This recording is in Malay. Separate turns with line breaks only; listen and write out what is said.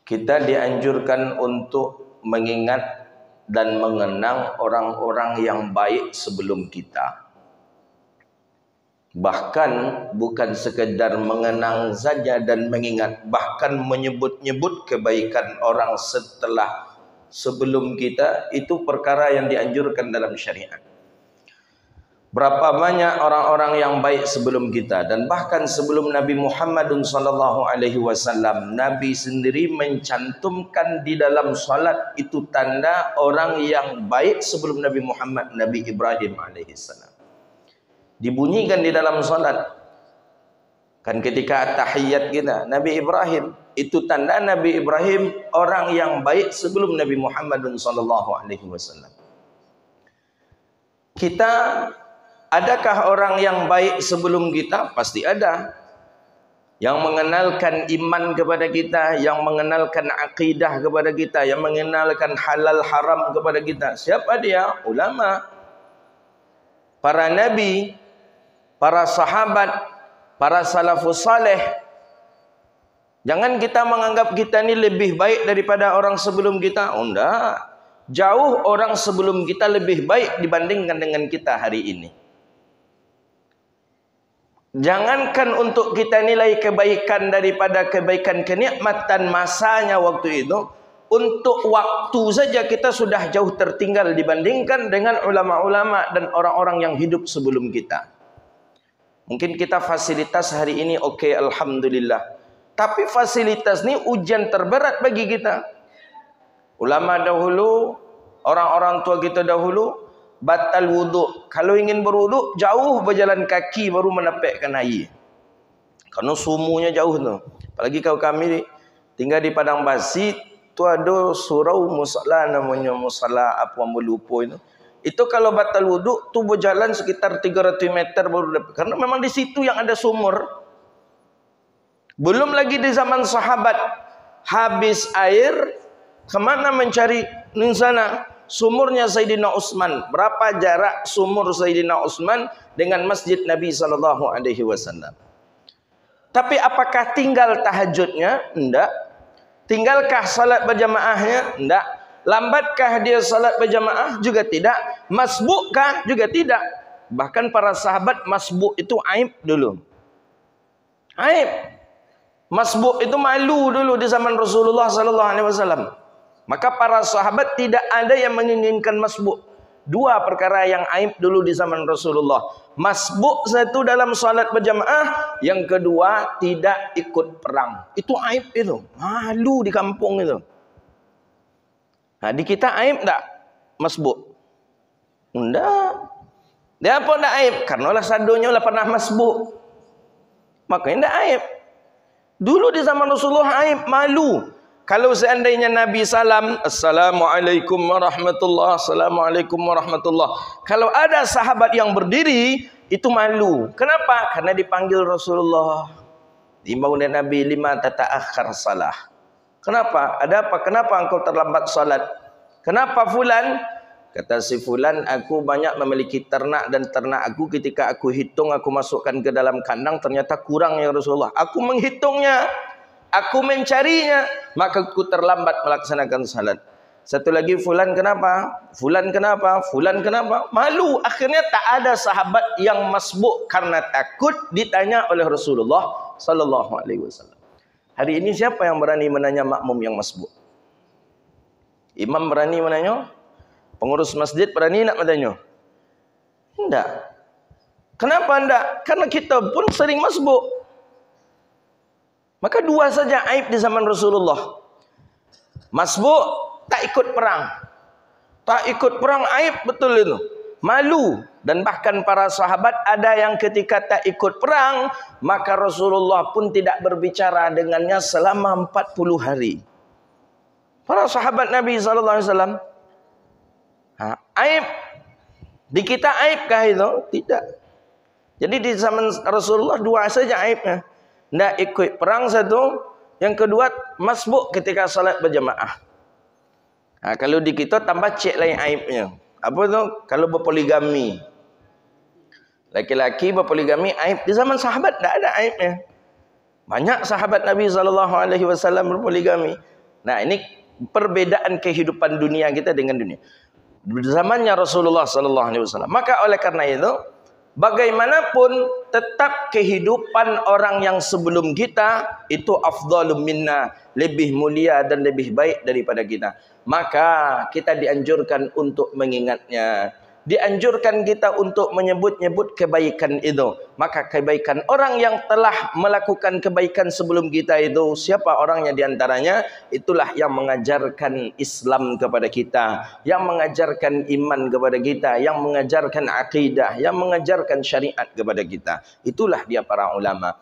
kita dianjurkan untuk mengingat dan mengenang orang-orang yang baik sebelum kita. Bahkan bukan sekedar mengenang saja dan mengingat, bahkan menyebut-nyebut kebaikan orang sebelum kita, itu perkara yang dianjurkan dalam syariat. Berapa banyak orang-orang yang baik sebelum kita, dan bahkan sebelum Nabi Muhammad SAW, Nabi sendiri mencantumkan di dalam salat itu tanda orang yang baik sebelum Nabi Muhammad, Nabi Ibrahim alaihissalam. Dibunyikan di dalam salat, kan ketika at-tahiyyat kita, Nabi Ibrahim, itu tanda Nabi Ibrahim orang yang baik sebelum Nabi Muhammad SAW. Kita, adakah orang yang baik sebelum kita? Pasti ada. Yang mengenalkan iman kepada kita, yang mengenalkan akidah kepada kita, yang mengenalkan halal haram kepada kita. Siapa dia? Ulama, para nabi, para sahabat, para salafus saleh. Jangan kita menganggap kita ni lebih baik daripada orang sebelum kita. Oh, enggak. Jauh orang sebelum kita lebih baik dibandingkan dengan kita hari ini. Jangankan untuk kita nilai kebaikan daripada kebaikan kenikmatan masanya waktu itu, untuk waktu saja kita sudah jauh tertinggal dibandingkan dengan ulama-ulama dan orang-orang yang hidup sebelum kita. Mungkin kita fasilitas hari ini oke, alhamdulillah. Tapi fasilitas ini ujian terberat bagi kita. Ulama dahulu, orang-orang tua kita dahulu, batal wuduk. Kalau ingin berwuduk, jauh berjalan kaki baru menapakkan air. Karena sumunya jauh tu. Apalagi kalau kami tinggal di Padang Basi, tu ada surau musala namanya, musala apa melupa itu. Itu kalau batal wuduk tu berjalan sekitar 300 meter baru dapat. Karena memang di situ yang ada sumur. Belum lagi di zaman sahabat, habis air, kemana mencari di sana? Sumurnya Sayyidina Utsman. Berapa jarak sumur Sayyidina Utsman dengan masjid Nabi SAW? Tapi apakah tinggal tahajudnya? Tidak. Tinggalkah salat berjamaahnya? Tidak. Lambatkah dia salat berjamaah? Juga tidak. Masbukkah? Juga tidak. Bahkan para sahabat masbuk itu aib dulu. Aib. Masbuk itu malu dulu di zaman Rasulullah SAW. Maka para sahabat tidak ada yang menginginkan masbuk. Dua perkara yang aib dulu di zaman Rasulullah. Masbuk satu dalam salat berjamaah, yang kedua tidak ikut perang. Itu aib itu. Malu di kampung itu. Nah, di kita aib tak masbuk? Enggak. Dia apa enggak aib? Karena lah sadonya lah pernah masbuk. Makanya enggak aib. Dulu di zaman Rasulullah aib, malu. Kalau seandainya Nabi salam, Assalamualaikum warahmatullahi, Assalamualaikum warahmatullahi. Kalau ada sahabat yang berdiri, itu malu. Kenapa? Karena dipanggil Rasulullah. Imbau Nabi, lima tata'akhir salah. Kenapa? Ada apa? Kenapa engkau terlambat salat? Kenapa fulan? Kata si fulan, aku banyak memiliki ternak dan ternak aku ketika aku hitung, aku masukkan ke dalam kandang, ternyata kurang ya Rasulullah. Aku menghitungnya, aku mencarinya, maka aku terlambat melaksanakan salat. Satu lagi, fulan kenapa? Fulan kenapa? Fulan kenapa? Malu. Akhirnya tak ada sahabat yang masbuk karena takut ditanya oleh Rasulullah sallallahu alaihi wasallam. Hari ini siapa yang berani menanya makmum yang masbuk? Imam berani menanya? Pengurus masjid berani nak bertanya? Tidak. Kenapa tidak? Karena kita pun sering masbuk. Maka dua saja aib di zaman Rasulullah. Masbuk, tak ikut perang. Tak ikut perang aib betul itu. Malu. Dan bahkan para sahabat ada yang ketika tak ikut perang, maka Rasulullah pun tidak berbicara dengannya selama 40 hari. Para sahabat Nabi SAW. Aib. Di kita aibkah itu? Tidak. Jadi di zaman Rasulullah dua saja aibnya. Tidak ikut perang satu. Yang kedua masbuk ketika salat berjamaah. Kalau di kita tambah cek lain aibnya. Apa tu? Kalau berpoligami. Laki-laki berpoligami aib. Di zaman sahabat tidak ada aibnya. Banyak sahabat Nabi SAW berpoligami. Nah, ini perbedaan kehidupan dunia kita dengan dunia zamannya Rasulullah sallallahu alaihi wasallam. Maka oleh karena itu, bagaimanapun tetap kehidupan orang yang sebelum kita itu afdhalum minna, lebih mulia dan lebih baik daripada kita. Maka kita dianjurkan untuk mengingatnya. Dianjurkan kita untuk menyebut-nyebut kebaikan itu. Maka kebaikan orang yang telah melakukan kebaikan sebelum kita itu, siapa orangnya diantaranya? Itulah yang mengajarkan Islam kepada kita, yang mengajarkan iman kepada kita, yang mengajarkan akidah, yang mengajarkan syariat kepada kita. Itulah dia para ulama.